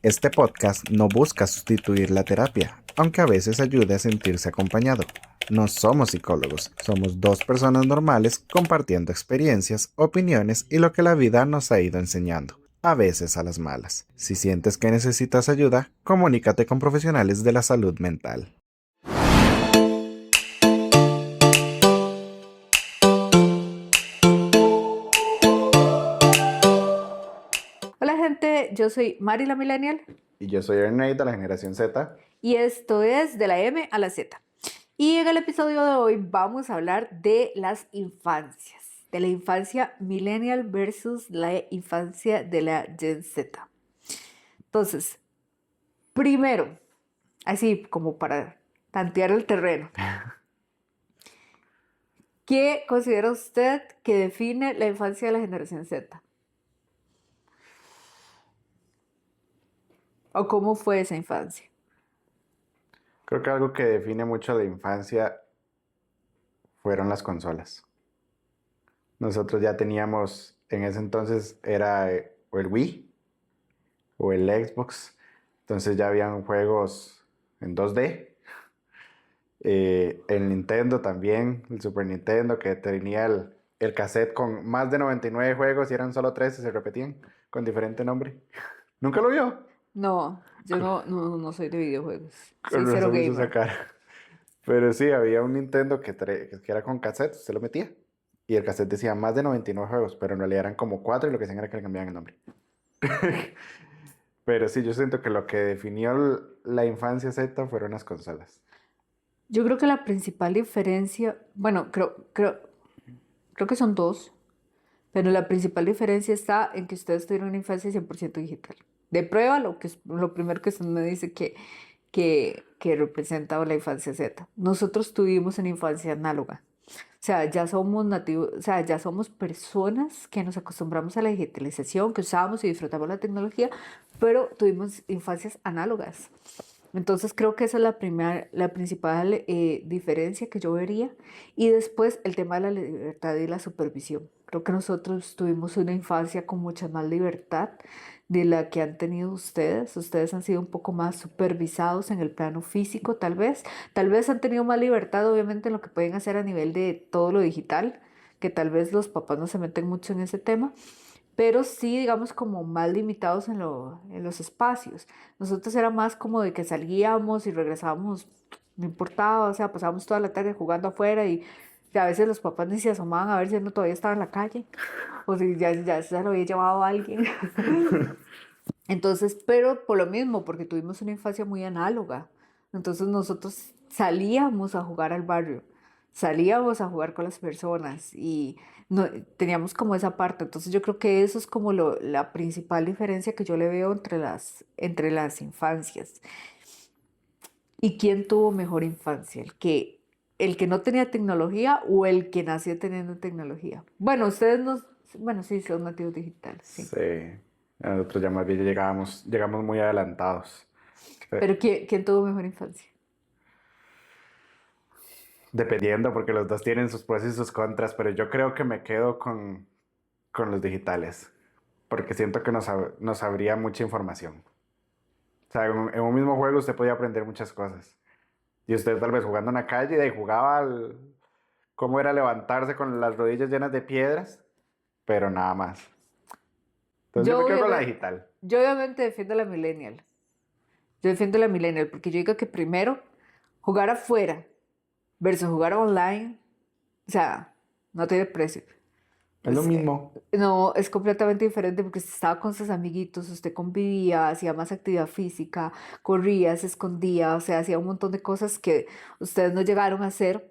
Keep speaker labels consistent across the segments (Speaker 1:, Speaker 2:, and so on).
Speaker 1: Este podcast no busca sustituir la terapia, aunque a veces ayude a sentirse acompañado. No somos psicólogos, somos dos personas normales compartiendo experiencias, opiniones y lo que la vida nos ha ido enseñando, a veces a las malas. Si sientes que necesitas ayuda, comunícate con profesionales de la salud mental.
Speaker 2: Hola gente, yo soy Mari la Millennial
Speaker 1: Y yo soy Ernest de la generación Z.
Speaker 2: y esto es de la M a la Z. Y en el episodio de hoy vamos a hablar de las infancias, de la infancia millennial versus la infancia de la Gen Z. Entonces, primero, así como para tantear el terreno, ¿qué considera usted que define la infancia de la generación Z? ¿O cómo fue esa infancia?
Speaker 1: Creo que algo que define mucho la infancia fueron las consolas. Nosotros ya teníamos, en ese entonces era o el Wii o el Xbox, entonces ya habían juegos en 2D. El Nintendo también, el Super Nintendo, que tenía el cassette con más de 99 juegos y eran solo 3 y se repetían con diferente nombre. ¿Nunca lo vio?
Speaker 2: No, yo no soy de videojuegos, soy
Speaker 1: Con
Speaker 2: cero
Speaker 1: razón me hizo esa
Speaker 2: gamer.
Speaker 1: cara. Pero sí, había un Nintendo que era con cassette, usted lo metía. Y el cassette decía más de 99 juegos, pero en realidad eran como 4 y lo que hacían era que le cambiaban el nombre. Pero sí, yo siento que lo que definió la infancia Z fueron las consolas.
Speaker 2: Yo creo que la principal diferencia, bueno, creo que son dos, pero la principal diferencia está en que ustedes tuvieron una infancia 100% digital. De prueba, lo primero que usted me dice que representa la infancia Z. Nosotros tuvimos una infancia análoga. O sea, ya somos nativos, o sea, ya somos personas que nos acostumbramos a la digitalización, que usamos y disfrutamos la tecnología, pero tuvimos infancias análogas. Entonces creo que esa es la principal diferencia que yo vería. Y después el tema de la libertad y la supervisión. Creo que nosotros tuvimos una infancia con mucha más libertad de la que han tenido ustedes. Ustedes han sido un poco más supervisados en el plano físico, tal vez. Tal vez han tenido más libertad, obviamente, en lo que pueden hacer a nivel de todo lo digital, que tal vez los papás no se meten mucho en ese tema, pero sí, digamos, como más limitados en los espacios. Nosotros era más como de que salíamos y regresábamos, no importaba, o sea, pasábamos toda la tarde jugando afuera y a veces los papás ni se asomaban a ver si uno todavía estaba en la calle o si ya se lo había llevado a alguien. Entonces, pero por lo mismo, porque tuvimos una infancia muy análoga. Entonces nosotros salíamos a jugar al barrio, salíamos a jugar con las personas y no, teníamos como esa parte. Entonces yo creo que eso es como la principal diferencia que yo le veo entre las infancias. ¿Y quién tuvo mejor infancia? El que no tenía tecnología o el que nació teniendo tecnología? Bueno, ustedes no, bueno, sí, son nativos digitales, sí.
Speaker 1: Sí, nosotros ya más bien llegamos muy adelantados.
Speaker 2: Pero ¿quién tuvo mejor infancia?
Speaker 1: Dependiendo, porque los dos tienen sus pros y sus contras, pero yo creo que me quedo con los digitales, porque siento que nos abría mucha información. O sea, en un mismo juego usted podía aprender muchas cosas. Y usted tal vez jugando en la calle y de ahí jugaba cómo era levantarse con las rodillas llenas de piedras, pero nada más. Entonces yo
Speaker 2: Yo
Speaker 1: me quedo con la
Speaker 2: obviamente,
Speaker 1: digital.
Speaker 2: yo obviamente defiendo la millennial. Yo defiendo la millennial porque yo digo que primero jugar afuera versus jugar online, o sea, no tiene precio.
Speaker 1: Es lo
Speaker 2: Es,
Speaker 1: mismo.
Speaker 2: no, es completamente diferente porque usted estaba con sus amiguitos, usted convivía, hacía más actividad física, corría, se escondía, o sea, hacía un montón de cosas que ustedes no llegaron a hacer.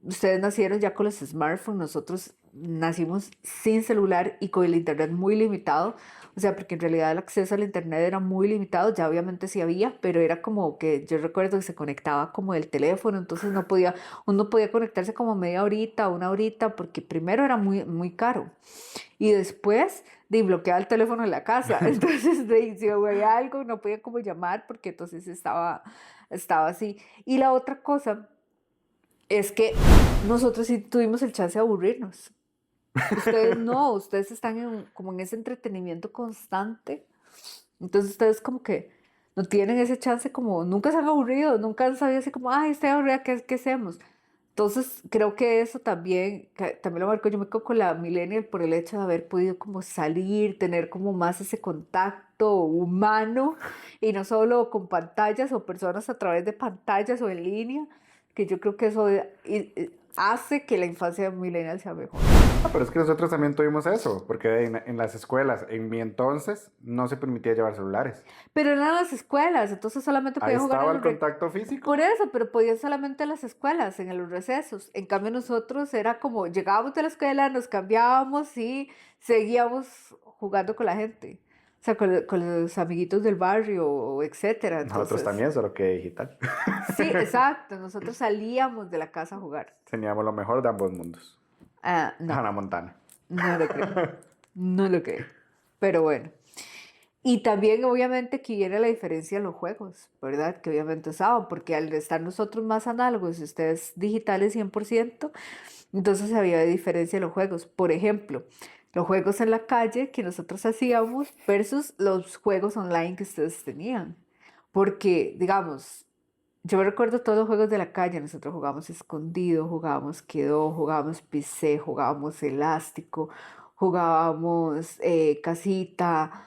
Speaker 2: Ustedes nacieron ya con los smartphones, nosotros nacimos sin celular y con el internet muy limitado, o sea, porque en realidad el acceso al internet era muy limitado, ya obviamente sí había, pero era como que yo recuerdo que se conectaba como el teléfono, entonces no podía, uno podía conectarse como media horita, una horita, porque primero era muy caro y después bloqueaba el teléfono en la casa, entonces si había algo no podía como llamar porque entonces estaba así. Y la otra cosa es que nosotros sí tuvimos el chance de aburrirnos. Ustedes no, ustedes están como en ese entretenimiento constante Entonces ustedes como que no tienen ese chance como, nunca se han aburrido, nunca han sabido así como, ay, estoy aburrida, ¿qué hacemos? Entonces creo que eso también, también lo marcó, yo me quedo con la millennial por el hecho de haber podido como salir, tener como más ese contacto humano y no solo con pantallas o personas a través de pantallas o en línea, que yo creo que eso hace que la infancia millennial sea mejor.
Speaker 1: Ah, pero es que nosotros también tuvimos eso, porque en las escuelas, en mi entonces, no se permitía llevar celulares.
Speaker 2: Pero eran las escuelas, entonces solamente
Speaker 1: Ahí
Speaker 2: podían jugar
Speaker 1: estaba
Speaker 2: en
Speaker 1: el
Speaker 2: los
Speaker 1: contacto
Speaker 2: Por
Speaker 1: físico.
Speaker 2: eso, pero podían solamente en las escuelas, en los recesos. En cambio nosotros era como llegábamos de la escuela, nos cambiábamos y seguíamos jugando con la gente. O sea, con los amiguitos del barrio, etcétera.
Speaker 1: Nosotros
Speaker 2: Entonces,
Speaker 1: también, solo que digital.
Speaker 2: sí, exacto. Nosotros salíamos de la casa a jugar.
Speaker 1: Teníamos lo mejor de ambos mundos.
Speaker 2: Ah, no,
Speaker 1: Hannah Montana.
Speaker 2: no lo creo. No lo creo. Pero bueno. Y también obviamente que viene la diferencia en los juegos, ¿verdad? Que obviamente usaban, porque al estar nosotros más análogos y ustedes digitales 100%, entonces había diferencia en los juegos. Por ejemplo, los juegos en la calle que nosotros hacíamos versus los juegos online que ustedes tenían. Porque, digamos, yo me recuerdo todos los juegos de la calle, nosotros jugábamos escondido, jugábamos quedó, jugábamos pisé, jugábamos elástico, jugábamos casita,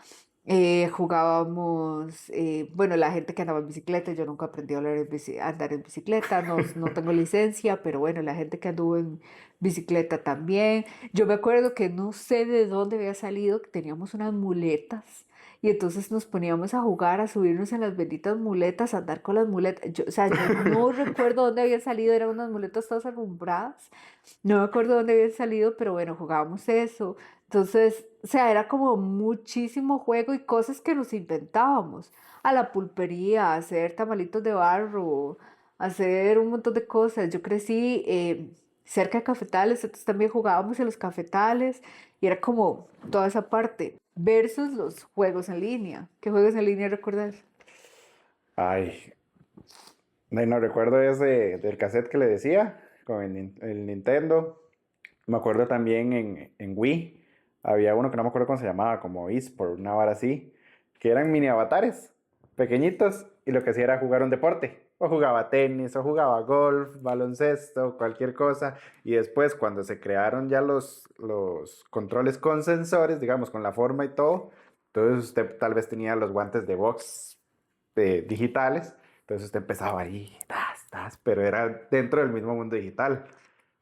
Speaker 2: jugábamos, bueno, la gente que andaba en bicicleta, yo nunca aprendí a a andar en bicicleta, no, no tengo licencia, pero bueno, la gente que anduvo en bicicleta también. Yo me acuerdo que no sé de dónde había salido, que teníamos unas muletas. Y entonces nos poníamos a jugar, a subirnos en las benditas muletas, a andar con las muletas. Yo, o sea, yo no recuerdo dónde habían salido, eran unas muletas todas arrumbradas. No me acuerdo dónde habían salido, pero bueno, jugábamos eso. Entonces, o sea, era como muchísimo juego y cosas que nos inventábamos. A la pulpería, a hacer tamalitos de barro, a hacer un montón de cosas. Yo crecí cerca de cafetales, entonces también jugábamos en los cafetales y era como toda esa parte. Versus los juegos en línea. ¿Qué juegos en línea recuerdas?
Speaker 1: Ay, no recuerdo ese del cassette que le decía, con el Nintendo. Me acuerdo también en Wii, había uno que no me acuerdo cómo se llamaba, como eSport, una vara así, que eran mini avatares, pequeñitos, y lo que hacía era jugar un deporte. O jugaba tenis, o jugaba golf, baloncesto, cualquier cosa. Y después, cuando se crearon ya los controles con sensores, digamos, con la forma y todo, entonces usted tal vez tenía los guantes de box digitales. Entonces usted empezaba ahí, pero era dentro del mismo mundo digital.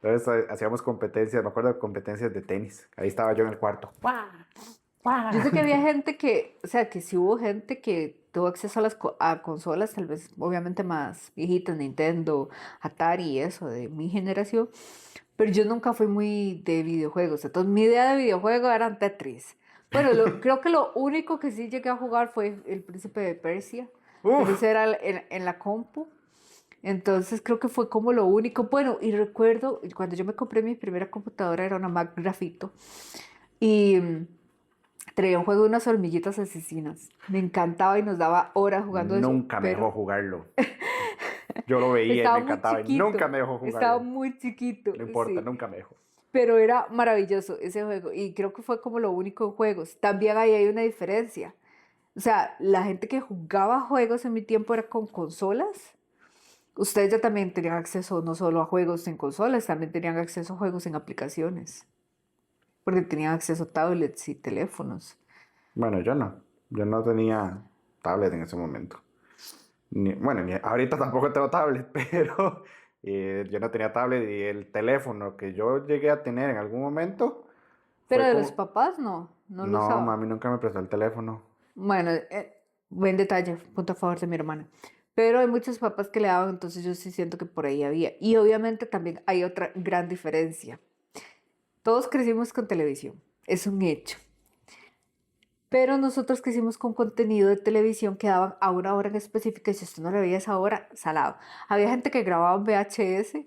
Speaker 1: Entonces hacíamos competencias, me acuerdo de competencias de tenis. Ahí estaba yo en el cuarto. ¡Guau!
Speaker 2: Yo sé que
Speaker 1: ¡Guau!
Speaker 2: había gente que, o sea, que sí hubo gente que tuvo acceso a las a consolas, tal vez obviamente más viejitas, Nintendo, Atari y eso, de mi generación, pero yo nunca fui muy de videojuegos. Entonces mi idea de videojuego era Tetris. Bueno, creo que lo único que sí llegué a jugar fue El Príncipe de Persia, pero
Speaker 1: ¡Uf!
Speaker 2: ese era en la compu. Entonces creo que fue como lo único. Bueno, y recuerdo cuando yo me compré mi primera computadora era una Mac Grafito y traía un juego de unas hormiguitas asesinas. Me encantaba y nos daba horas jugando eso,
Speaker 1: Nunca me dejó
Speaker 2: pero
Speaker 1: jugarlo. Yo lo veía y me encantaba y nunca me dejó
Speaker 2: estaba
Speaker 1: jugarlo.
Speaker 2: muy chiquito,
Speaker 1: No importa,
Speaker 2: sí.
Speaker 1: nunca me dejó.
Speaker 2: Pero era maravilloso ese juego y creo que fue como lo único en juegos. También ahí hay una diferencia. O sea, la gente que jugaba juegos en mi tiempo era con consolas. Ustedes ya también tenían acceso no solo a juegos en consolas, también tenían acceso a juegos en aplicaciones, porque tenían acceso a tablets y teléfonos.
Speaker 1: Bueno, yo no. Yo no tenía tablet en ese momento. Bueno, ahorita tampoco tengo tablet, pero yo no tenía tablet y el teléfono que yo llegué a tener en algún momento
Speaker 2: Pero
Speaker 1: fue
Speaker 2: de los
Speaker 1: como...
Speaker 2: papás no, no lo
Speaker 1: No,
Speaker 2: usaban.
Speaker 1: mami nunca me prestó el teléfono.
Speaker 2: Bueno, buen detalle, punto a favor de mi hermana. Pero hay muchos papás que le daban, entonces yo sí siento que por ahí había. Y obviamente también hay otra gran diferencia. Todos crecimos con televisión, es un hecho. Pero nosotros que hicimos con contenido de televisión que daban a una hora en específica y si usted no lo veía a esa hora, salado. Había gente que grababa en VHS,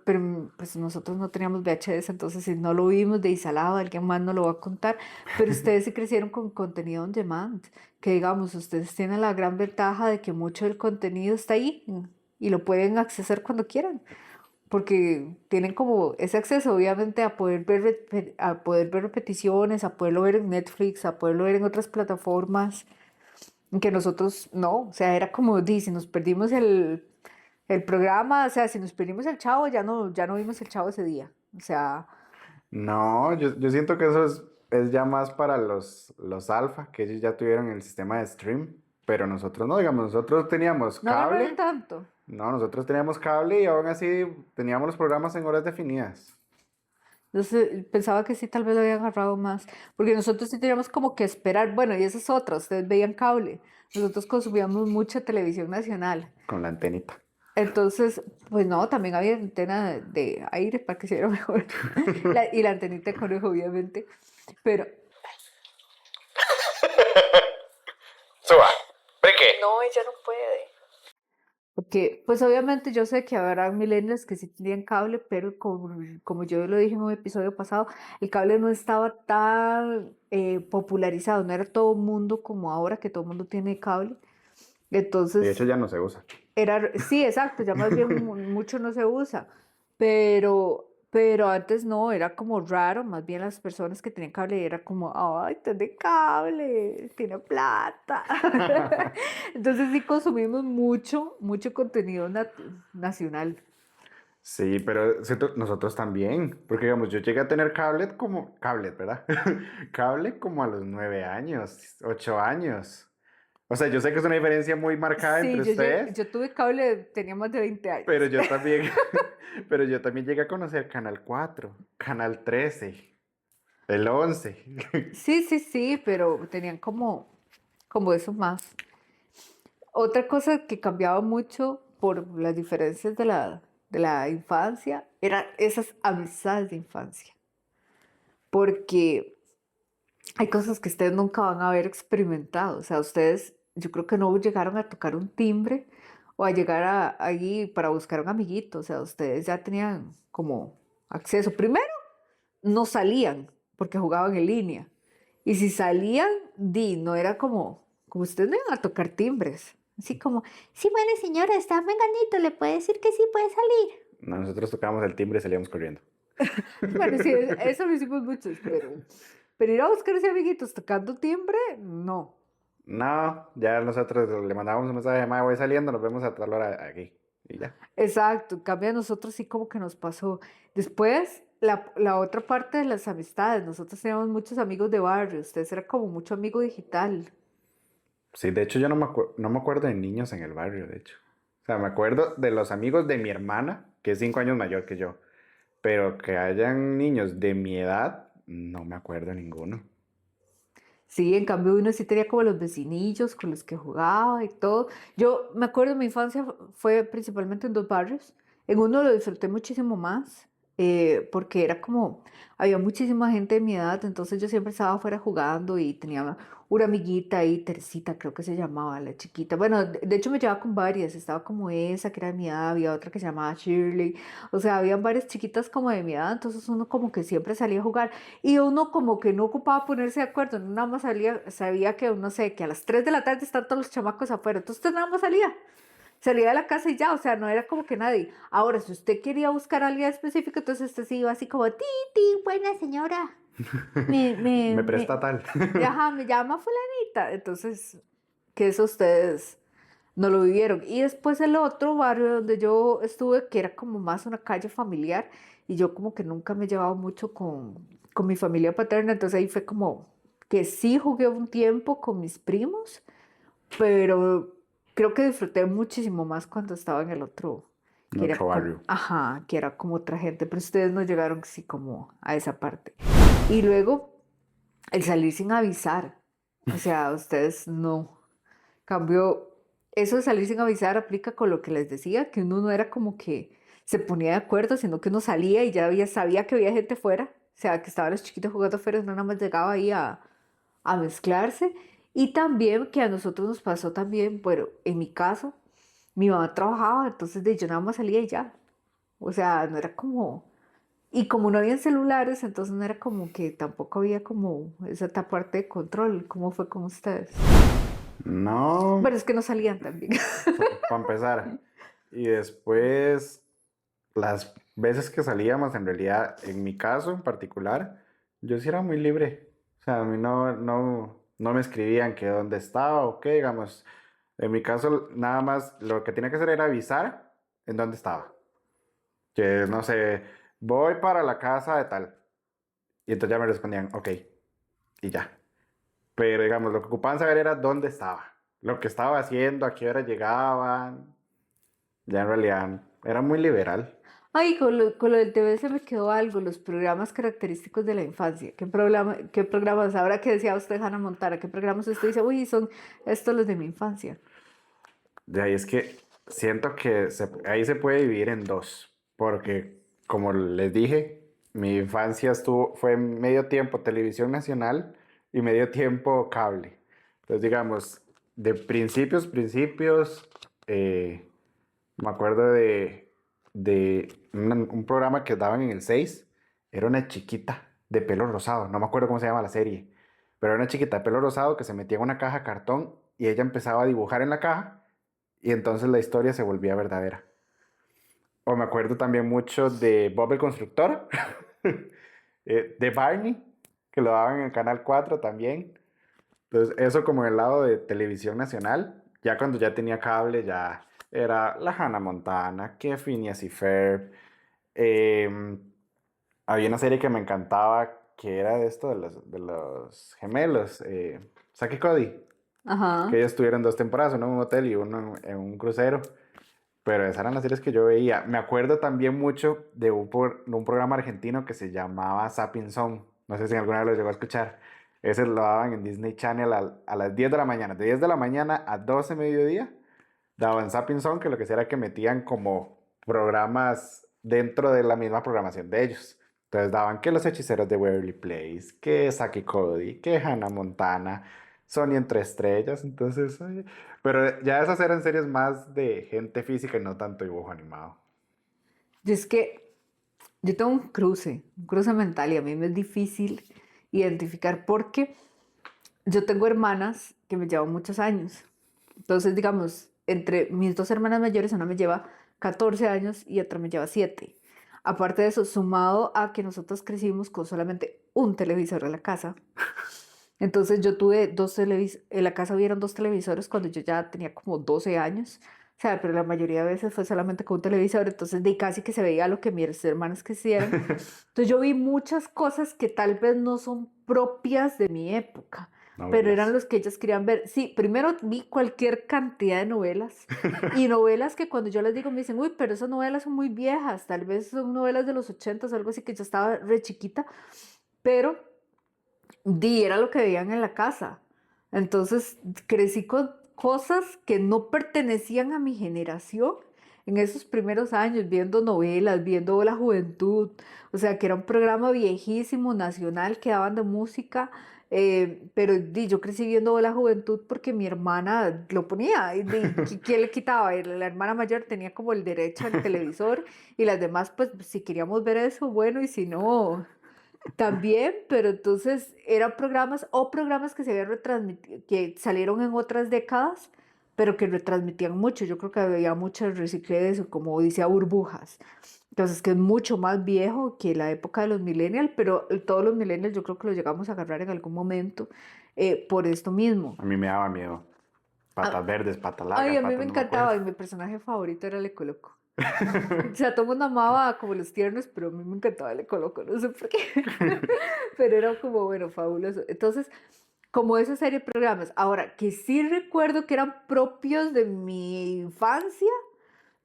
Speaker 2: pero pues nosotros no teníamos VHS, entonces si no lo vimos de ahí salado, alguien más no lo va a contar. Pero ustedes sí crecieron con contenido on demand, que digamos, ustedes tienen la gran ventaja de que mucho del contenido está ahí y lo pueden accesar cuando quieran porque tienen como ese acceso obviamente a poder ver, a poder ver repeticiones, a poderlo ver en Netflix, a poderlo ver en otras plataformas. Que nosotros no, o sea, era como, di, si nos perdimos el programa, o sea, si nos perdimos el Chavo, ya no vimos el Chavo ese día. O sea,
Speaker 1: No, yo siento que eso es ya más para los alfa, que ellos ya tuvieron el sistema de stream, pero nosotros no, digamos, nosotros teníamos
Speaker 2: no agarraron
Speaker 1: cable,
Speaker 2: tanto.
Speaker 1: no, nosotros teníamos cable y aún así teníamos los programas en horas definidas.
Speaker 2: Entonces pensaba que sí, tal vez lo habían agarrado más, porque nosotros sí teníamos como que esperar, bueno, y esa es otra, ustedes veían cable, nosotros consumíamos mucha televisión nacional.
Speaker 1: Con la antenita.
Speaker 2: Entonces, pues no, también había antena de aire para que se viera mejor. Y la antenita de conejo, obviamente. Pero
Speaker 1: Suba, breque.
Speaker 2: no, ella no puede. Porque, pues obviamente yo sé que habrá millennials que sí tenían cable, pero como yo lo dije en un episodio pasado, el cable no estaba tan popularizado, no era todo el mundo como ahora que todo el mundo tiene cable.
Speaker 1: De hecho
Speaker 2: Entonces,
Speaker 1: ya no se usa.
Speaker 2: sí, exacto, ya más bien mucho no se usa, pero antes no, era como raro, más bien las personas que tenían cable era como, ay, tiene cable, tiene plata. Entonces sí consumimos mucho contenido nacional.
Speaker 1: Sí, pero nosotros también, porque digamos, yo llegué a tener cable, ¿verdad? Cable como a los 9 años, 8 años. O sea, yo sé que es una diferencia muy marcada
Speaker 2: Sí,
Speaker 1: entre ustedes,
Speaker 2: yo tuve cable, tenía más de 20 años.
Speaker 1: pero yo también, pero yo también llegué a conocer Canal 4, Canal 13, el 11.
Speaker 2: Sí, pero tenían como eso más. Otra cosa que cambiaba mucho por las diferencias de la infancia eran esas amistades de infancia. Porque hay cosas que ustedes nunca van a haber experimentado. O sea, ustedes, yo creo que no llegaron a tocar un timbre o a llegar allí para buscar un amiguito. O sea, ustedes ya tenían como acceso. Primero, no salían porque jugaban en línea. Y si salían, no era como ustedes no iban a tocar timbres. Así como, sí, bueno, señora, está menganito, le puede decir que sí puede salir.
Speaker 1: No, nosotros tocábamos el timbre y salíamos corriendo.
Speaker 2: Bueno, sí, eso lo hicimos muchos, pero ir a buscar ese amiguitos tocando timbre, no.
Speaker 1: No, ya nosotros le mandábamos un mensaje, "Ma, voy saliendo, nos vemos a tal hora aquí." Y ya.
Speaker 2: Exacto, en cambio a nosotros sí como que nos pasó. Después, la otra parte de las amistades, nosotros teníamos muchos amigos de barrio, ustedes eran como mucho amigo digital.
Speaker 1: Sí, de hecho yo no me acuerdo de niños en el barrio, de hecho. O sea, me acuerdo de los amigos de mi hermana, que es 5 años mayor que yo, pero que hayan niños de mi edad, no me acuerdo de ninguno.
Speaker 2: Sí, en cambio uno sí tenía como los vecinillos con los que jugaba y todo. Yo me acuerdo, mi infancia fue principalmente en dos barrios. En uno lo disfruté muchísimo más porque era como, había muchísima gente de mi edad, entonces yo siempre estaba afuera jugando y tenía una amiguita ahí, Teresita creo que se llamaba, la chiquita. Bueno, de hecho me llevaba con varias, estaba como esa que era de mi edad, había otra que se llamaba Shirley, o sea, habían varias chiquitas como de mi edad, entonces uno como que siempre salía a jugar. Y uno como que no ocupaba ponerse de acuerdo, uno nada más sabía que, no sé, que a las 3 de la tarde están todos los chamacos afuera, entonces usted nada más salía de la casa y ya, o sea, no era como que nadie. Ahora, si usted quería buscar a alguien específico, entonces usted se iba así como, ti, buena señora, me, me,
Speaker 1: Me presta
Speaker 2: me,
Speaker 1: tal.
Speaker 2: ajá, me llama fulanita, entonces, que eso ustedes no lo vivieron. Y después el otro barrio donde yo estuve, que era como más una calle familiar, y yo como que nunca me he llevado mucho con mi familia paterna, entonces ahí fue como que sí jugué un tiempo con mis primos, pero creo que disfruté muchísimo más cuando estaba en el otro,
Speaker 1: En
Speaker 2: que era
Speaker 1: otro
Speaker 2: como,
Speaker 1: barrio.
Speaker 2: ajá, que era como otra gente, pero ustedes no llegaron así como a esa parte. Y luego el salir sin avisar, o sea, ustedes no. Cambio, eso de salir sin avisar aplica con lo que les decía, que uno no era como que se ponía de acuerdo, sino que uno salía y ya sabía que había gente fuera, o sea, que estaban los chiquitos jugando afuera, uno nada más llegaba ahí a mezclarse. Y también que a nosotros nos pasó también, bueno, en mi caso, mi mamá trabajaba, entonces yo nada más salía y ya. O sea, no era como... Y como no habían celulares, entonces no era como que tampoco había como esa parte de control. ¿Cómo fue con ustedes?
Speaker 1: No,
Speaker 2: Bueno, es que no salían también.
Speaker 1: para empezar. Y después, las veces que salíamos, en realidad, en mi caso en particular, yo sí era muy libre. O sea, a mí no. no me escribían que dónde estaba o qué, digamos. En mi caso, nada más lo que tenía que hacer era avisar en dónde estaba. Que no sé, voy para la casa de tal. Y entonces ya me respondían, ok, y ya. Pero digamos, lo que ocupaban saber era dónde estaba, lo que estaba haciendo, a qué hora llegaban. Ya en realidad era muy liberal.
Speaker 2: Ay, con lo del TV se me quedó algo, los programas característicos de la infancia. Qué programas, ahora que decía usted, Hannah Montana, qué programas usted dice, uy, son estos los de mi infancia?
Speaker 1: De ahí es que siento que ahí se puede dividir en dos, porque como les dije, mi infancia fue medio tiempo televisión nacional y medio tiempo cable. Entonces, digamos, de principios, me acuerdo de un programa que daban en el 6. Era una chiquita de pelo rosado, no me acuerdo cómo se llama la serie, pero era una chiquita de pelo rosado que se metía en una caja de cartón y ella empezaba a dibujar en la caja y entonces la historia se volvía verdadera. O me acuerdo también mucho de Bob el Constructor, de Barney, que lo daban en el Canal 4 también. Entonces, eso como en el lado de televisión nacional. Ya cuando ya tenía cable, ya era la Hannah Montana, que Phineas y Ferb. Eh, Había una serie que me encantaba, que era de esto de los gemelos, Zack y Cody, que
Speaker 2: Ajá.
Speaker 1: ellos tuvieron dos temporadas, uno en un hotel y uno en un crucero. Pero esas eran las series que yo veía. Me acuerdo también mucho de un programa argentino que se llamaba Sapping Zone. No sé si alguna vez lo llegó a escuchar. Ese lo daban en Disney Channel a las 10 de la mañana. De 10 de la mañana a 12 mediodía daban Sapping Zone, que lo que hacía era que metían como programas dentro de la misma programación de ellos. Entonces daban que los hechiceros de Waverly Place, que Saki Cody, que Hannah Montana, Sony entre estrellas. Entonces, pero ya esas eran series más de gente física y no tanto dibujo animado.
Speaker 2: Y es que yo tengo un cruce mental y a mí me es difícil identificar porque yo tengo hermanas que me llevan muchos años. Entonces, digamos, entre mis dos hermanas mayores, una me lleva 14 años y otra me lleva 7. Aparte de eso, sumado a que nosotros crecimos con solamente un televisor en la casa. Entonces yo tuve dos televisores, en la casa hubieron dos televisores cuando yo ya tenía como 12 años. O sea, pero la mayoría de veces fue solamente con un televisor, entonces de casi que se veía lo que mis hermanos quisieran. Entonces yo vi muchas cosas que tal vez no son propias de mi época, pero eran
Speaker 1: Novelas.
Speaker 2: los que ellos querían ver. Sí, primero vi cualquier cantidad de novelas y novelas que cuando yo les digo me dicen, uy, pero esas novelas son muy viejas, tal vez son novelas de los 80 o algo así que yo estaba re chiquita, pero era lo que veían en la casa. Entonces crecí con cosas que no pertenecían a mi generación en esos primeros años, viendo novelas, viendo La Juventud, o sea, que era un programa viejísimo, nacional, que daban de música, pero yo crecí viendo La Juventud porque mi hermana lo ponía, ¿quién le quitaba? La hermana mayor tenía como el derecho al televisor y las demás, pues, si queríamos ver eso, bueno, y si no, también, pero entonces eran programas o programas que se habían retransmitido, que salieron en otras décadas, pero que retransmitían mucho. Yo creo que había mucho reciclé de eso, como decía Burbujas. Entonces, que es mucho más viejo que la época de los millennials, pero todos los millennials yo creo que los llegamos a agarrar en algún momento por esto mismo.
Speaker 1: A mí me daba miedo.
Speaker 2: Ah,
Speaker 1: Patas verdes, pata
Speaker 2: ay,
Speaker 1: larga,
Speaker 2: a mí me
Speaker 1: patas no me acuerdo.
Speaker 2: encantaba y mi personaje favorito era Le Coloco. O sea, todo el mundo amaba como los tiernos, pero a mí me encantaba Le Coloco, no sé por qué. Pero era como, bueno, fabuloso. Entonces, como esa serie de programas. Ahora, que sí recuerdo que eran propios de mi infancia,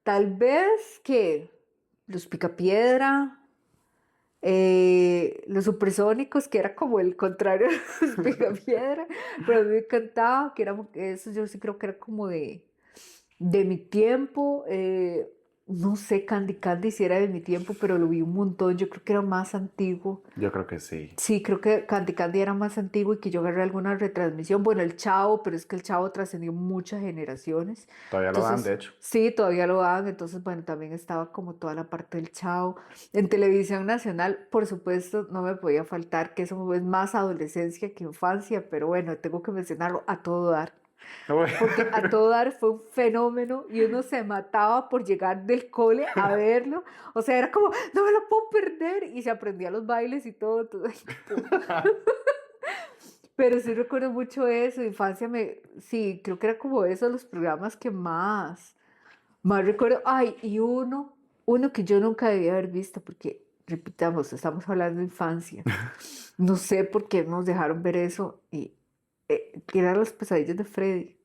Speaker 2: tal vez que los Picapiedra, los Supersónicos, que era como el contrario de los Picapiedra, pero a mí me encantaba, que era, eso yo sí creo que era como de mi tiempo, no sé, Candy Candy si era de mi tiempo, pero lo vi un montón, yo creo que era más antiguo.
Speaker 1: Yo creo que sí.
Speaker 2: Sí, creo que Candy Candy era más antiguo y que yo agarré alguna retransmisión. Bueno, el Chavo, pero es que el Chavo trascendió muchas generaciones.
Speaker 1: Todavía lo dan, de
Speaker 2: Entonces,
Speaker 1: hecho.
Speaker 2: sí, todavía lo dan. Entonces, bueno, también estaba como toda la parte del Chavo. En televisión nacional, por supuesto, no me podía faltar, que eso es más adolescencia que infancia, pero bueno, tengo que mencionarlo a todo dar porque a todo dar fue un fenómeno y uno se mataba por llegar del cole a verlo. O sea, era como, no me lo puedo perder. Y se aprendía los bailes y todo. Entonces, Pero sí recuerdo mucho eso, infancia sí, creo que era como esos los programas que más recuerdo. Ay, y uno que yo nunca debía haber visto, porque, repitamos, estamos hablando de infancia. No sé por qué nos dejaron ver eso, y que eran las pesadillas de Freddy.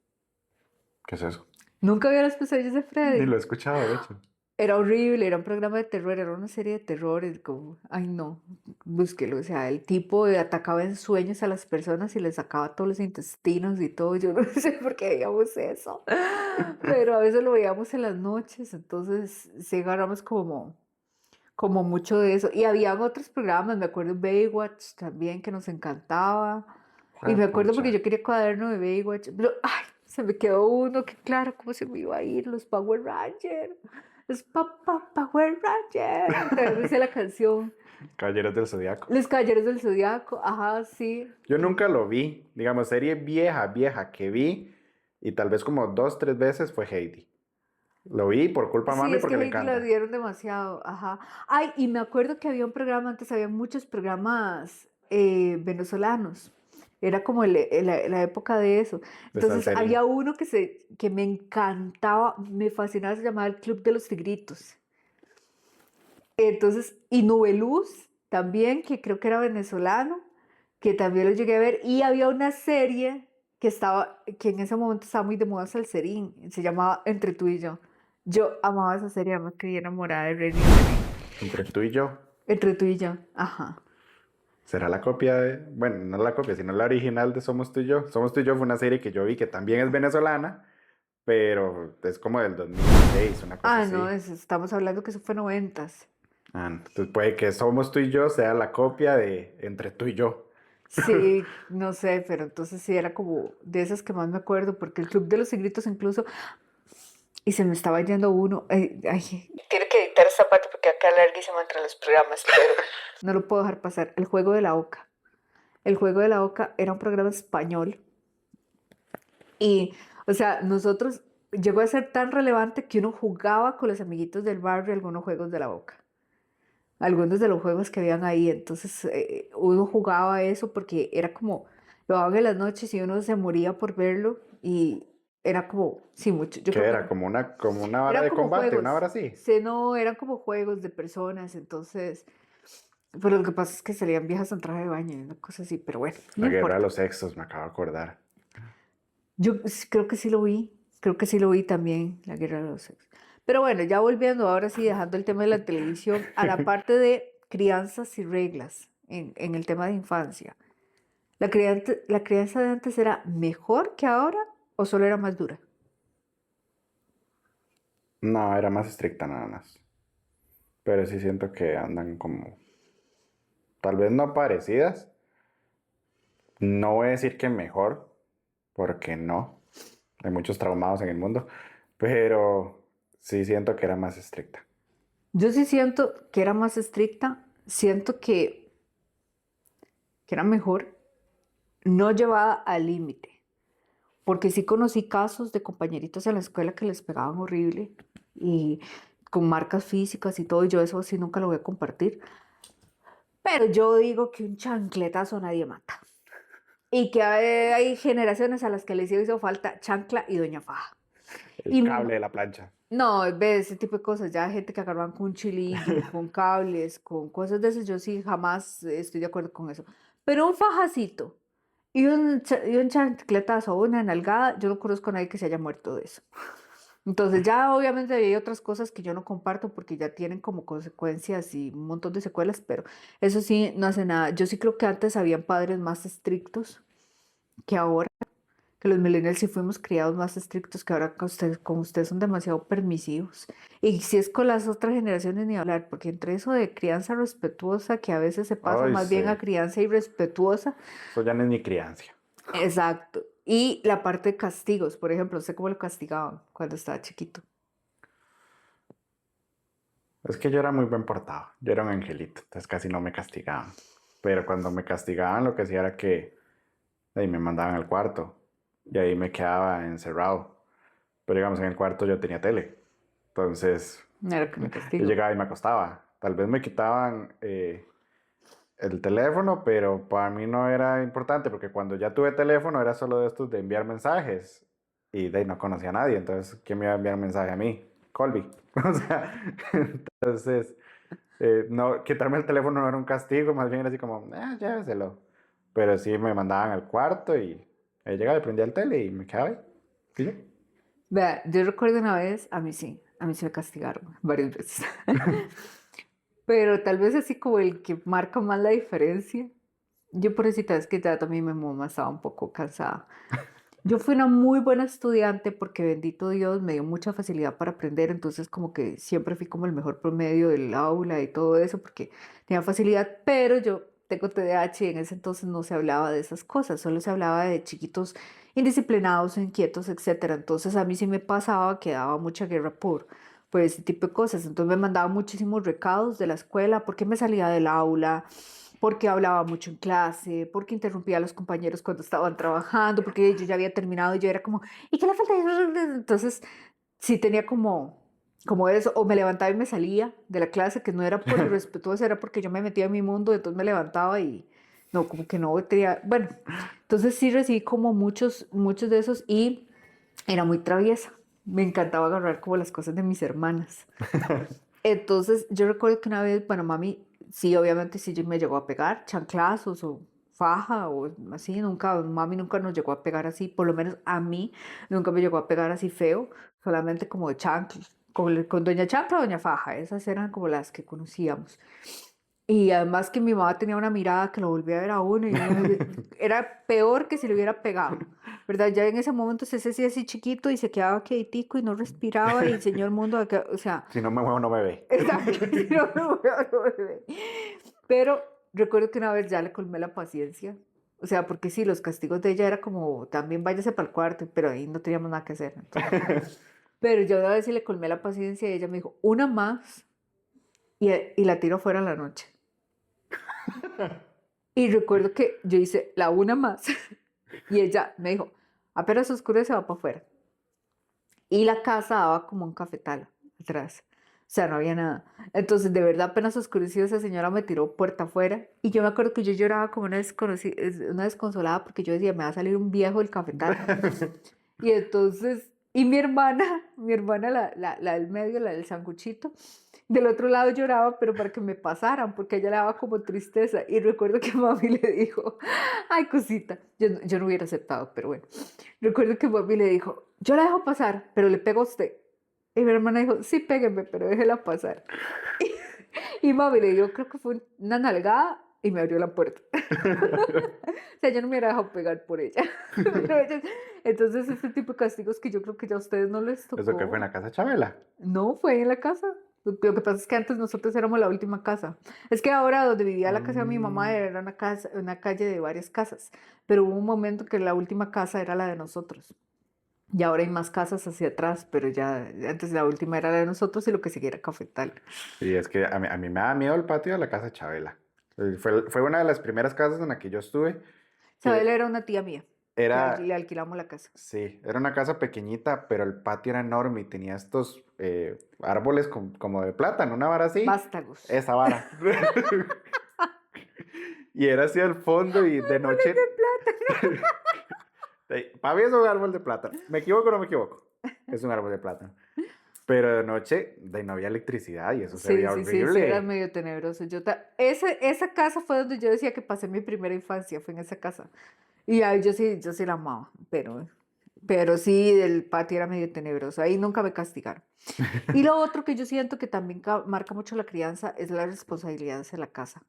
Speaker 1: ¿Qué es eso?
Speaker 2: Nunca vi las pesadillas de
Speaker 1: Ni lo
Speaker 2: Freddy.
Speaker 1: he escuchado, de hecho.
Speaker 2: Era horrible, era un programa de terror, era una serie de terrores, como, ay no, búsquelo, o sea, el tipo atacaba en sueños a las personas y les sacaba todos los intestinos y todo, yo no sé por qué veíamos eso, pero a veces lo veíamos en las noches, entonces sí agarramos como mucho de eso, y habían otros programas, me acuerdo Baywatch también, que nos encantaba, y me acuerdo porque
Speaker 1: Pucha.
Speaker 2: yo quería cuaderno de Baywatch, pero, ay, se me quedó uno, que claro, cómo se me iba a ir, los Power Rangers. Los Power Rangers. También me sé la canción.
Speaker 1: Caballeros del Zodiaco.
Speaker 2: Los Caballeros del Zodiaco. Ajá, sí.
Speaker 1: Yo nunca lo vi. Digamos, serie vieja, vieja que vi. Y tal vez como 2, 3 veces fue Heidi. Lo vi por culpa de
Speaker 2: Sí,
Speaker 1: mami
Speaker 2: es que
Speaker 1: porque me
Speaker 2: Heidi la
Speaker 1: encanta.
Speaker 2: dieron demasiado. Ajá. Ay, y me acuerdo que había un programa, antes había muchos programas venezolanos. Era como la época de eso.
Speaker 1: De
Speaker 2: Entonces había
Speaker 1: Salserín.
Speaker 2: uno que me encantaba, me fascinaba, se llamaba el Club de los Tigritos. Entonces, y Nubeluz también, que creo que era venezolano, que también lo llegué a ver. Y había una serie que en ese momento estaba muy de moda Salserín, se llamaba Entre tú y yo. Yo amaba esa serie, me quedé enamorada de Reni.
Speaker 1: Entre tú y yo.
Speaker 2: Entre tú y yo, ajá.
Speaker 1: ¿Será la copia de...? Bueno, no la copia, sino la original de Somos tú y yo. Somos tú y yo fue una serie que yo vi que también es venezolana, pero es como del 2006, una cosa
Speaker 2: Ah, no,
Speaker 1: así.
Speaker 2: estamos hablando que eso fue noventas.
Speaker 1: Ah, entonces puede que Somos tú y yo sea la copia de Entre tú y yo.
Speaker 2: Sí, no sé, pero entonces sí era como de esas que más me acuerdo, porque el Club de los Tigritos incluso. Y se me estaba yendo uno. Ay, tiene que editar esta parte porque acá larguísima entre los programas, pero no lo puedo dejar pasar. El juego de la oca. El juego de la oca era un programa español y, o sea, nosotros llegó a ser tan relevante que uno jugaba con los amiguitos del barrio algunos juegos de la oca. Algunos de los juegos que habían ahí. Entonces, uno jugaba eso porque era como, lo daban en las noches y uno se moría por verlo y era como, sí, mucho. Yo
Speaker 1: ¿Qué
Speaker 2: creo que
Speaker 1: era? Como una vara
Speaker 2: eran
Speaker 1: de
Speaker 2: como
Speaker 1: combate, una
Speaker 2: juegos,
Speaker 1: vara así.
Speaker 2: no, eran como juegos de personas, entonces, pero lo que pasa es que salían viejas en traje de baño y una cosa así, pero bueno, no
Speaker 1: La guerra de
Speaker 2: importa.
Speaker 1: los sexos, me acabo de acordar.
Speaker 2: Yo creo que sí lo vi, creo que sí lo vi también, La Guerra de los Sexos. Pero bueno, ya volviendo, ahora sí, dejando el tema de la televisión, a la parte de crianzas y reglas en el tema de infancia. ¿La crianza de antes era mejor que ahora o solo era más dura?
Speaker 1: No, era más estricta nada más. Pero sí siento que andan como, tal vez no parecidas. No voy a decir que mejor, porque no. Hay muchos traumados en el mundo. Pero sí siento que era más estricta.
Speaker 2: Yo sí siento que era más estricta, siento que era mejor, no llevada al límite, porque sí conocí casos de compañeritos en la escuela que les pegaban horrible y con marcas físicas y todo, y yo eso sí nunca lo voy a compartir, pero yo digo que un chancletazo nadie mata y que hay generaciones a las que les hizo falta chancla y doña faja.
Speaker 1: El
Speaker 2: Y
Speaker 1: cable de la plancha.
Speaker 2: no, ve ese tipo de cosas, ya gente que agarran con un chilillo, con cables, con cosas de esas, yo sí jamás estoy de acuerdo con eso. Pero un fajacito y un chancletazo o una nalgada, yo no conozco a nadie que se haya muerto de eso. Entonces ya obviamente hay otras cosas que yo no comparto porque ya tienen como consecuencias y un montón de secuelas, pero eso sí no hace nada. Yo sí creo que antes habían padres más estrictos que ahora, que los millennials sí fuimos criados más estrictos, que ahora con ustedes son demasiado permisivos. Y si es con las otras generaciones ni hablar, porque entre eso de crianza respetuosa, que a veces se pasa
Speaker 1: Ay,
Speaker 2: más bien a
Speaker 1: sí.
Speaker 2: crianza irrespetuosa,
Speaker 1: Eso ya no es ni crianza.
Speaker 2: exacto. Y la parte de castigos, por ejemplo, sé cómo lo castigaban cuando estaba chiquito.
Speaker 1: Es que yo era muy buen portado. Yo era un angelito, entonces casi no me castigaban. Pero cuando me castigaban, lo que hacía era que ahí me mandaban al cuarto y ahí me quedaba encerrado. Pero digamos, en el cuarto yo tenía tele. Entonces,
Speaker 2: No era que me
Speaker 1: yo
Speaker 2: castigo.
Speaker 1: llegaba y me acostaba. Tal vez me quitaban el teléfono, pero para mí no era importante porque cuando ya tuve teléfono era solo de estos de enviar mensajes y de ahí no conocía a nadie, entonces ¿quién me iba a enviar un mensaje a mí? Colby. O sea, entonces, no, quitarme el teléfono no era un castigo, más bien era así como, lléveselo. Pero sí me mandaban al cuarto y ahí llegaba y prendía el tele y me quedaba ahí. ¿Y yo?
Speaker 2: Vea, yo recuerdo una vez, a mí sí me castigaron varias veces. Pero tal vez así como el que marca más la diferencia. Yo por eso es que ya también mi mamá estaba un poco cansada. Yo fui una muy buena estudiante porque bendito Dios me dio mucha facilidad para aprender, entonces como que siempre fui como el mejor promedio del aula y todo eso porque tenía facilidad, pero yo tengo TDAH y en ese entonces no se hablaba de esas cosas, solo se hablaba de chiquitos indisciplinados, inquietos, etcétera. Entonces a mí sí me pasaba que daba mucha guerra por ese tipo de cosas, entonces me mandaba muchísimos recados de la escuela porque me salía del aula, porque hablaba mucho en clase, porque interrumpía a los compañeros cuando estaban trabajando, porque yo ya había terminado y yo era como, ¿y qué le falta? Entonces, sí tenía como eso, o me levantaba y me salía de la clase, que no era por irrespetuoso, era porque yo me metía en mi mundo, entonces me levantaba y no, como que no tenía, bueno, entonces sí recibí como muchos de esos y era muy traviesa. Me encantaba agarrar como las cosas de mis hermanas. Entonces, yo recuerdo que una vez, bueno, mami, sí, obviamente sí me llegó a pegar, chanclazos o faja o así, mami nunca nos llegó a pegar así, por lo menos a mí nunca me llegó a pegar así feo, solamente como de chanclas, con doña chancla o doña faja, esas eran como las que conocíamos. Y además que mi mamá tenía una mirada que lo volvía a ver a uno y era peor que si le hubiera pegado, ¿verdad? Ya en ese momento se hacía así chiquito y se quedaba quietico y no respiraba y el señor mundo, o sea,
Speaker 1: Si no me muevo, no me ve.
Speaker 2: exacto, sí, no, no, no, bebé. Pero recuerdo que una vez ya le colmé la paciencia. O sea, porque sí, los castigos de ella era como, también váyase para el cuarto, pero ahí no teníamos nada que hacer. Entonces. Pero yo una vez sí le colmé la paciencia y ella me dijo, una más y la tiro fuera a la noche. Y recuerdo que yo hice la una más y ella me dijo, apenas oscurece va para afuera. Y la casa daba como un cafetal atrás. O sea, no había nada. Entonces, de verdad, apenas oscureció, esa señora me tiró puerta afuera. Y yo me acuerdo que yo lloraba como una desconsolada porque yo decía, me va a salir un viejo del cafetal. Y entonces, y mi hermana la del medio, la del sanguchito, del otro lado lloraba, pero para que me pasaran, porque a ella le daba como tristeza. Y recuerdo que mami le dijo, ay, cosita, yo no hubiera aceptado, pero bueno. Recuerdo que mami le dijo, yo la dejo pasar, pero le pego a usted. Y mi hermana dijo, sí, pégueme, pero déjela pasar. Y mami le dio, creo que fue una nalgada y me abrió la puerta. O sea, yo no me hubiera dejado pegar por ella. Pero entonces, ese tipo de castigos que yo creo que ya a ustedes no les
Speaker 1: Eso que fue en
Speaker 2: tocó.
Speaker 1: la casa Chabela.
Speaker 2: No, fue en la casa. Lo que pasa es que antes nosotros éramos la última casa. Es que ahora donde vivía la casa de mi mamá
Speaker 1: Mm,
Speaker 2: era una casa, una calle de varias casas, pero hubo un momento que la última casa era la de nosotros. Y ahora hay más casas hacia atrás, pero ya antes la última era la de nosotros y lo que seguía era cafetal.
Speaker 1: sí, es que a mí me da miedo el patio de la casa Chabela. Fue una de las primeras casas en la que yo estuve,
Speaker 2: Isabel
Speaker 1: que
Speaker 2: era una tía mía, que
Speaker 1: era,
Speaker 2: le alquilamos la casa.
Speaker 1: sí, era una casa pequeñita, pero el patio era enorme y tenía estos árboles como de plátano, una vara así,
Speaker 2: Vástagos.
Speaker 1: esa vara. Y era hacia el fondo y de
Speaker 2: Árboles
Speaker 1: noche,
Speaker 2: de plátano.
Speaker 1: para mí es un árbol de plátano. ¿Me equivoco o no me equivoco? Es un árbol de plátano. Pero de noche no había electricidad y eso se
Speaker 2: Sí,
Speaker 1: veía
Speaker 2: sí, sí, sí, era
Speaker 1: horrible.
Speaker 2: medio tenebroso. Esa casa fue donde yo decía que pasé mi primera infancia, fue en esa casa. Y ahí yo sí la amaba, pero sí, el patio era medio tenebroso. Ahí nunca me castigaron. Y lo otro que yo siento que también marca mucho la crianza es las responsabilidades en la casa.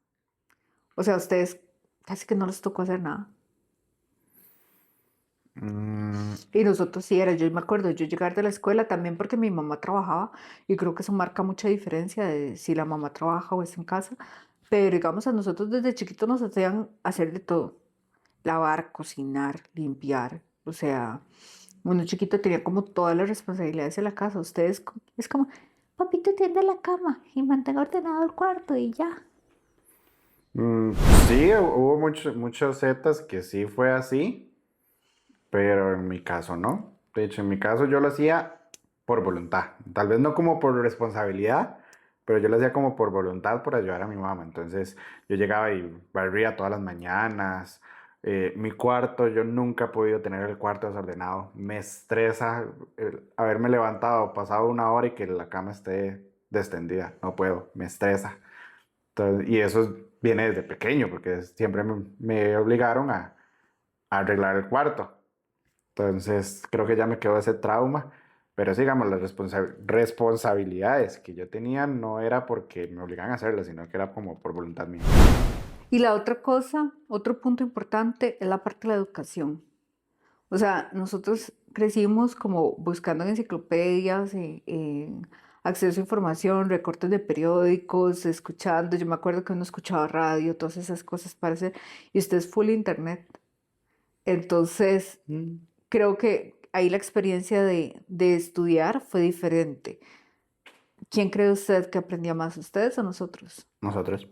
Speaker 2: O sea, a ustedes casi que no les tocó hacer nada.
Speaker 1: Mm,
Speaker 2: Y nosotros sí era, yo me acuerdo, yo llegar de la escuela también porque mi mamá trabajaba y creo que eso marca mucha diferencia de si la mamá trabaja o está en casa. Pero digamos, a nosotros desde chiquitos nos hacían hacer de todo, lavar, cocinar, limpiar. O sea, uno chiquito tenía como todas las responsabilidades de la casa. Ustedes es como, papito tiende la cama y mantenga ordenado el cuarto y ya.
Speaker 1: mm, sí, hubo muchos zetas que sí fue así, pero en mi caso no. De hecho, en mi caso yo lo hacía por voluntad. Tal vez no como por responsabilidad, pero yo lo hacía como por voluntad, por ayudar a mi mamá. Entonces yo llegaba y barría todas las mañanas. Mi cuarto, yo nunca he podido tener el cuarto desordenado. Me estresa haberme levantado, pasado una hora y que la cama esté destendida. No puedo, me estresa. Entonces, y eso viene desde pequeño, porque siempre me obligaron a arreglar el cuarto. Entonces, creo que ya me quedó ese trauma. Pero sigamos, las responsabilidades que yo tenía no era porque me obligaban a hacerlas, sino que era como por voluntad mía.
Speaker 2: Y la otra cosa, otro punto importante es la parte de la educación. O sea, nosotros crecimos como buscando en enciclopedias, en acceso a información, recortes de periódicos, escuchando. Yo me acuerdo que uno escuchaba radio, todas esas cosas para hacer. Y usted es full internet. Entonces,
Speaker 1: Mm.
Speaker 2: creo que ahí la experiencia de estudiar fue diferente. ¿Quién cree usted que aprendía más, ustedes o nosotros?
Speaker 1: Nosotros.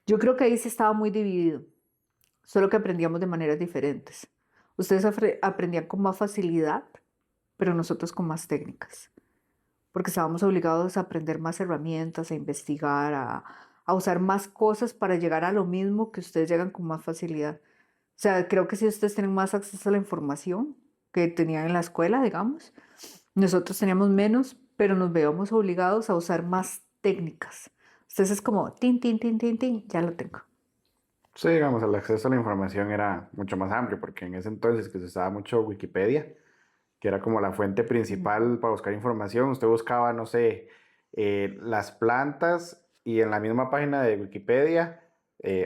Speaker 2: Yo creo que ahí sí estaba muy dividido, solo que aprendíamos de maneras diferentes. Ustedes aprendían con más facilidad, pero nosotros con más técnicas, porque estábamos obligados a aprender más herramientas, a investigar, a usar más cosas para llegar a lo mismo que ustedes llegan con más facilidad. O sea, creo que si ustedes tienen más acceso a la información que tenían en la escuela, digamos, nosotros teníamos menos, pero nos veíamos obligados a usar más técnicas. Ustedes es como, tin, tin, tin, tin, tin, ya lo tengo.
Speaker 1: Sí, digamos, el acceso a la información era mucho más amplio, porque en ese entonces que se usaba mucho Wikipedia, que era como la fuente
Speaker 2: Mm.
Speaker 1: principal para buscar información. Usted buscaba, no sé, las plantas y en la misma página de Wikipedia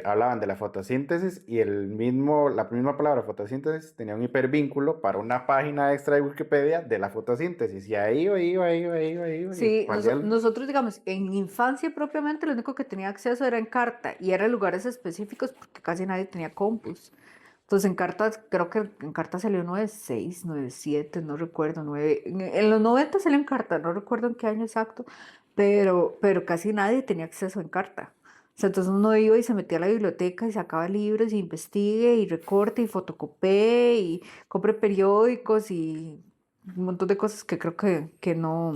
Speaker 1: hablaban de la fotosíntesis y la misma palabra fotosíntesis tenía un hipervínculo para una página extra de Wikipedia de la fotosíntesis. Y ahí iba, y
Speaker 2: Sí,
Speaker 1: valía el...
Speaker 2: nosotros, digamos, en infancia propiamente lo único que tenía acceso era en carta y era en lugares específicos porque casi nadie tenía compus. Entonces en cartas, creo que en carta salió 96, 97, no recuerdo, 9, en los 90 salió en carta, no recuerdo en qué año exacto, pero casi nadie tenía acceso en carta. O sea, entonces uno iba y se metía a la biblioteca y sacaba libros y investigue y recorte y fotocopie y compre periódicos y un montón de cosas que creo que no.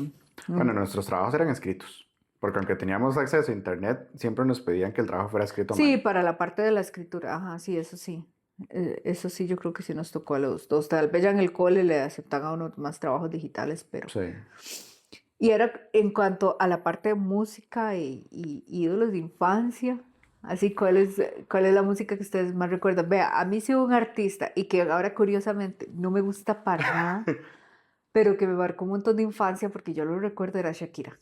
Speaker 1: Bueno,
Speaker 2: Mm.
Speaker 1: nuestros trabajos eran escritos, porque aunque teníamos acceso a internet, siempre nos pedían que el trabajo fuera escrito a
Speaker 2: Sí,
Speaker 1: mano.
Speaker 2: para la parte de la escritura, ajá, sí, eso sí. Eso sí, yo creo que sí nos tocó a los dos. Tal vez ya en el cole le aceptan a uno más trabajos digitales, pero...
Speaker 1: Sí.
Speaker 2: Y era en cuanto a la parte de música y ídolos de infancia, así, cuál es la música que ustedes más recuerdan? Vea, a mí sí hubo un artista y que ahora curiosamente no me gusta para nada, pero que me marcó un montón de infancia porque yo lo recuerdo, era Shakira.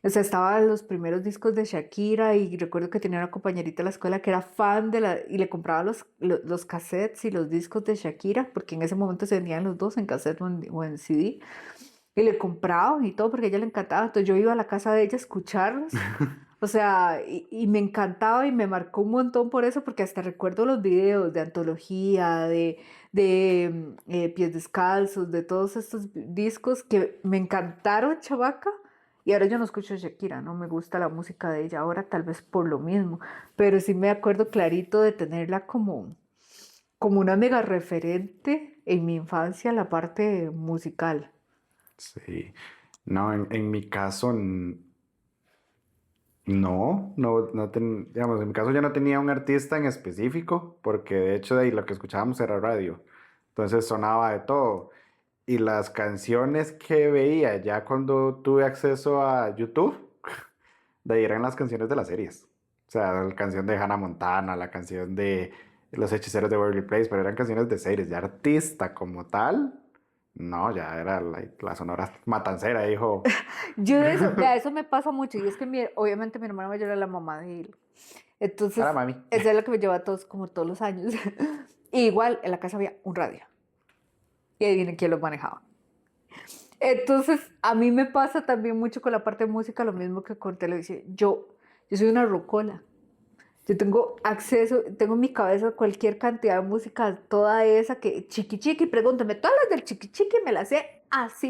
Speaker 2: O sea, estaba en los primeros discos de Shakira y recuerdo que tenía una compañerita en la escuela que era fan de la y le compraba los cassettes y los discos de Shakira, porque en ese momento se vendían los dos en cassette o en CD, y le compraba y todo porque a ella le encantaba. Entonces yo iba a la casa de ella a escucharlos. O sea, y me encantaba y me marcó un montón por eso, porque hasta recuerdo los videos de antología, de Pies Descalzos, de todos estos discos que me encantaron, chavaca. Y ahora yo no escucho Shakira, no me gusta la música de ella ahora, tal vez por lo mismo, pero sí me acuerdo clarito de tenerla como una mega referente en mi infancia, la parte musical.
Speaker 1: Sí. No, en mi caso, no, digamos, en mi caso yo no tenía un artista en específico, porque de hecho de ahí lo que escuchábamos era radio. Entonces sonaba de todo. Y las canciones que veía ya cuando tuve acceso a YouTube, de ahí eran las canciones de las series. O sea, la canción de Hannah Montana, la canción de Los Hechiceros de Waverly Place, pero eran canciones de series. Ya artista como tal, no, ya era la Sonora Matancera, dijo.
Speaker 2: Yo de eso, vea, eso me pasa mucho y es que obviamente mi hermana mayor es la mamá de él.
Speaker 1: Ahora,
Speaker 2: Entonces,
Speaker 1: mami.
Speaker 2: esa es la que me lleva a todos, como todos los años. Y igual en la casa había un radio y adivinen quién lo manejaba. Entonces, a mí me pasa también mucho con la parte de música, lo mismo que con televisión. Yo soy una rocola. Yo tengo acceso, tengo en mi cabeza cualquier cantidad de música, toda esa que chiqui chiqui, pregúntame, todas las del chiqui chiqui me las sé así.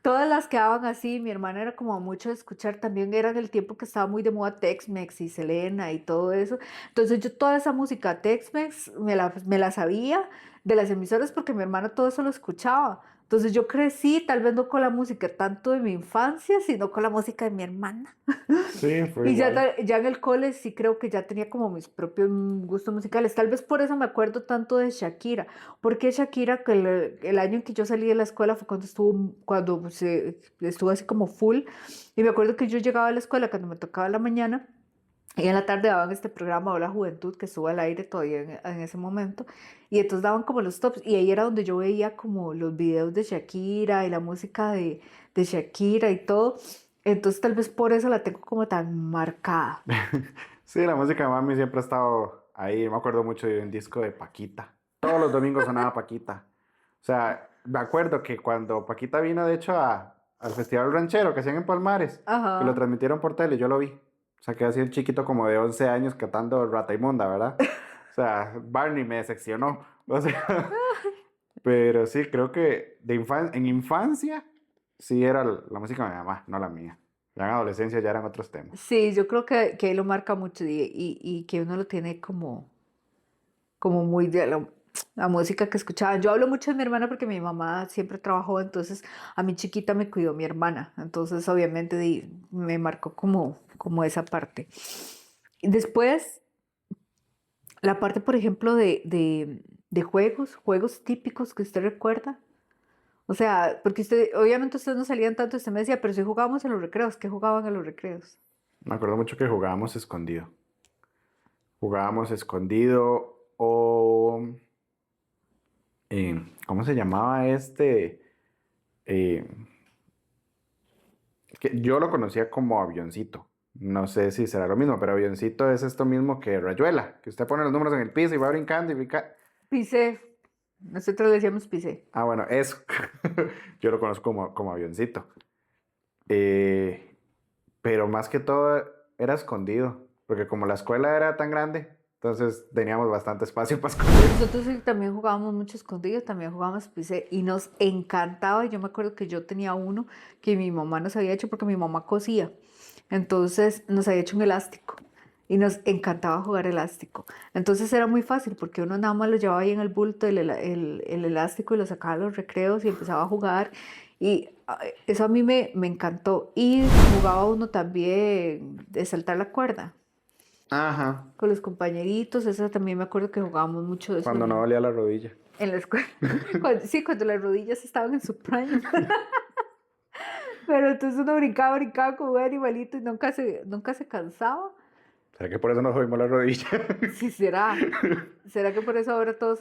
Speaker 2: Todas las quedaban así, mi hermana era como mucho de escuchar, también era en el tiempo que estaba muy de moda Tex-Mex y Selena y todo eso. Entonces yo toda esa música Tex-Mex me la sabía de las emisoras porque mi hermana todo eso lo escuchaba, Entonces yo crecí, tal vez no con la música tanto de mi infancia, sino con la música de mi hermana.
Speaker 1: Sí, fue
Speaker 2: Y ya,
Speaker 1: igual.
Speaker 2: ya en el cole sí creo que ya tenía como mis propios gustos musicales. Tal vez por eso me acuerdo tanto de Shakira. Porque Shakira, que el año en que yo salí de la escuela fue cuando estuvo así como full. Y me acuerdo que yo llegaba a la escuela cuando me tocaba la mañana. Y en la tarde daban este programa Hola Juventud que estuvo al aire todavía en ese momento. Y entonces daban como los tops. Y ahí era donde yo veía como los videos de Shakira y la música de Shakira y todo. Entonces tal vez por eso la tengo como tan marcada.
Speaker 1: Sí, la música de mami siempre ha estado ahí. Me acuerdo mucho de un disco de Paquita. Todos los domingos sonaba Paquita. O sea, me acuerdo que cuando Paquita vino, de hecho, al Festival Ranchero que hacían en Palmares, que lo
Speaker 2: Ajá.
Speaker 1: transmitieron por tele, yo lo vi. O sea, que así un chiquito como de 11 años cantando Rata Inmunda, ¿verdad? O sea, Barney me decepcionó. O sea, pero sí, creo que en infancia sí era la música de mi mamá, no la mía. Ya en adolescencia ya eran otros temas.
Speaker 2: Sí, yo creo que ahí lo marca mucho y que uno lo tiene como muy de la música que escuchaba. Yo hablo mucho de mi hermana porque mi mamá siempre trabajó, entonces a mi chiquita me cuidó mi hermana. Entonces obviamente me marcó como esa parte. Y después, la parte, por ejemplo, de juegos típicos que usted recuerda. O sea, porque obviamente ustedes no salían tanto, usted me decía, pero si jugábamos en los recreos, ¿qué jugaban en los recreos?
Speaker 1: Me acuerdo mucho que jugábamos escondido. Jugábamos escondido o... ¿cómo se llamaba este? Eh, que yo lo conocía como avioncito. No sé si será lo mismo, pero avioncito es esto mismo que rayuela, que usted pone los números en el piso y va brincando y brinca.
Speaker 2: Pisé. Nosotros le decíamos pisé.
Speaker 1: Ah, bueno, eso. Yo lo conozco como avioncito. Eh, pero más que todo era escondido, porque como la escuela era tan grande, entonces teníamos bastante espacio para esconder.
Speaker 2: Nosotros sí también jugábamos mucho escondido, también jugábamos pisé y nos encantaba. Yo me acuerdo que yo tenía uno que mi mamá nos había hecho porque mi mamá cosía. Entonces nos había hecho un elástico y nos encantaba jugar elástico. Entonces era muy fácil porque uno nada más lo llevaba ahí en el bulto, el elástico y lo sacaba a los recreos y empezaba a jugar. Y eso a mí me encantó. Y jugaba uno también de saltar la cuerda
Speaker 1: Ajá,
Speaker 2: con los compañeritos. Eso también me acuerdo que jugábamos mucho de eso
Speaker 1: cuando no valía la rodilla.
Speaker 2: en la escuela. Sí, cuando las rodillas estaban en su prime. Pero entonces uno brincaba como un animalito y nunca se cansaba.
Speaker 1: ¿Será que por eso nos jodimos la rodilla?
Speaker 2: Sí, será. ¿Será que por eso ahora todos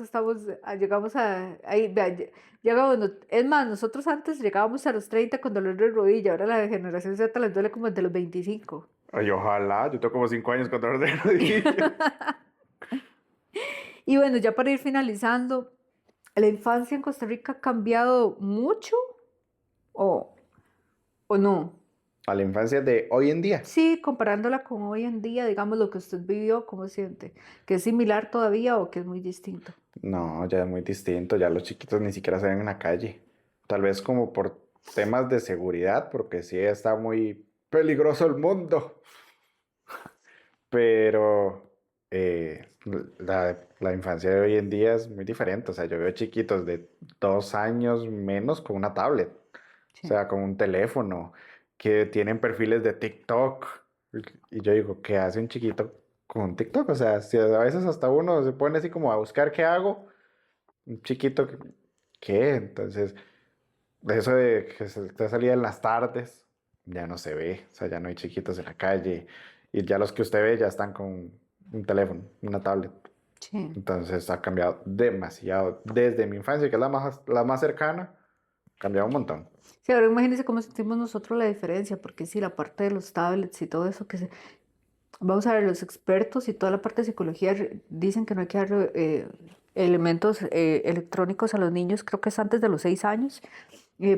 Speaker 2: llegamos ahí, vea, llegamos, es más, nosotros antes llegábamos a los 30 con dolor de rodilla, ahora la generación Z les duele como desde los 25.
Speaker 1: Ay, ojalá, yo tengo como 5 años con dolor de rodilla.
Speaker 2: Y bueno, ya para ir finalizando, ¿la infancia en Costa Rica ha cambiado mucho o, o no?
Speaker 1: A la infancia de hoy en día.
Speaker 2: Sí, comparándola con hoy en día, digamos lo que usted vivió, ¿cómo siente? ¿Que es similar todavía o que es muy distinto?
Speaker 1: No, ya es muy distinto, ya los chiquitos ni siquiera se ven en la calle. Tal vez como por temas de seguridad, porque sí está muy peligroso el mundo. Pero la infancia de hoy en día es muy diferente. O sea, yo veo chiquitos de 2 años menos con una tablet, o
Speaker 2: Sí.
Speaker 1: sea, con un teléfono, que tienen perfiles de TikTok. Y yo digo, ¿qué hace un chiquito con un TikTok? O sea, si a veces hasta uno se pone así como a buscar qué hago, un chiquito, ¿qué? Entonces, de eso de que se salía en las tardes, ya no se ve, o sea, ya no hay chiquitos en la calle y ya los que usted ve ya están con un teléfono, una tablet.
Speaker 2: Sí.
Speaker 1: Entonces ha cambiado demasiado. Desde mi infancia, que es la más cercana, ha cambiado un montón.
Speaker 2: Sí, ahora imagínense cómo sentimos nosotros la diferencia, porque sí, la parte de los tablets y todo eso vamos a ver, los expertos y toda la parte de psicología dicen que no hay que dar elementos electrónicos a los niños, creo que es antes de los 6 años,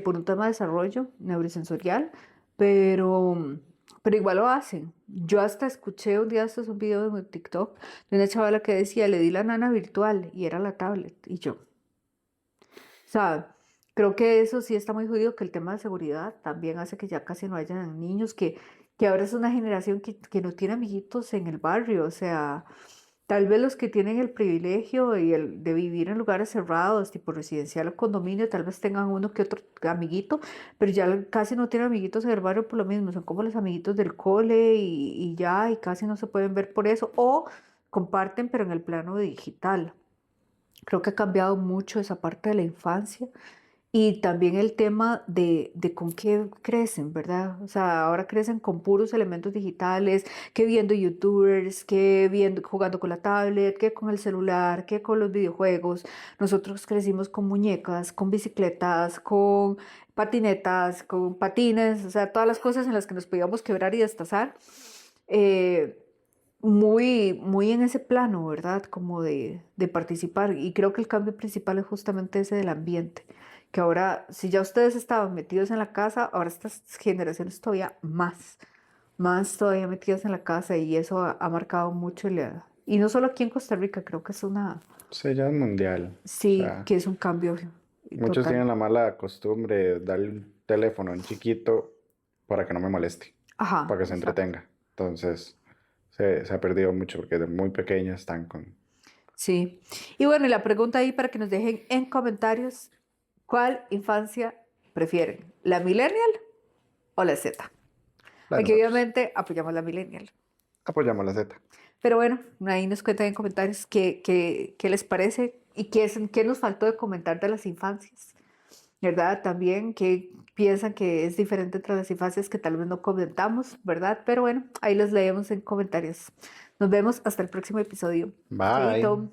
Speaker 2: por un tema de desarrollo neurosensorial, pero, pero igual lo hacen. Yo hasta escuché un día, esto es un video de TikTok, de una chavala que decía, le di la nana virtual y era la tablet, y yo. O sea, creo que eso sí está muy jodido, que el tema de seguridad también hace que ya casi no hayan niños, que ahora es una generación que no tiene amiguitos en el barrio, o sea, Tal vez los que tienen el privilegio y el de vivir en lugares cerrados, tipo residencial o condominio, tal vez tengan uno que otro amiguito, pero ya casi no tienen amiguitos en el barrio por lo mismo, son como los amiguitos del cole y ya, y casi no se pueden ver por eso, o comparten, pero en el plano digital. Creo que ha cambiado mucho esa parte de la infancia y también el tema de con qué crecen, ¿verdad? O sea, ahora crecen con puros elementos digitales, que viendo YouTubers, que viendo, jugando con la tablet, que con el celular, que con los videojuegos. Nosotros crecimos con muñecas, con bicicletas, con patinetas, con patines, o sea, todas las cosas en las que nos podíamos quebrar y destazar. Eh, muy en ese plano, ¿verdad? Como de participar. Y creo que el cambio principal es justamente ese del ambiente. Que ahora, si ya ustedes estaban metidos en la casa, ahora estas generaciones todavía más todavía metidas en la casa y eso ha marcado mucho y no solo aquí en Costa Rica, creo que es una,
Speaker 1: Sí, ya es mundial. O
Speaker 2: sí,
Speaker 1: sea,
Speaker 2: que es un cambio
Speaker 1: muchos
Speaker 2: total.
Speaker 1: tienen la mala costumbre de darle un teléfono a un chiquito para que no me moleste,
Speaker 2: Ajá,
Speaker 1: para que se
Speaker 2: exacto.
Speaker 1: entretenga. Entonces, se ha perdido mucho porque de muy pequeños están con...
Speaker 2: Sí. Y bueno, y la pregunta ahí para que nos dejen en comentarios, ¿cuál infancia prefieren? ¿La millennial o la Z?
Speaker 1: La de
Speaker 2: Aquí
Speaker 1: nosotros.
Speaker 2: obviamente apoyamos la millennial.
Speaker 1: Apoyamos la Z.
Speaker 2: Pero bueno, ahí nos cuentan en comentarios qué les parece y qué nos faltó de comentar de las infancias, ¿verdad? También qué piensan que es diferente entre las infancias que tal vez no comentamos, ¿verdad? Pero bueno, ahí los leemos en comentarios. Nos vemos hasta el próximo episodio.
Speaker 1: Bye.
Speaker 2: Chaito.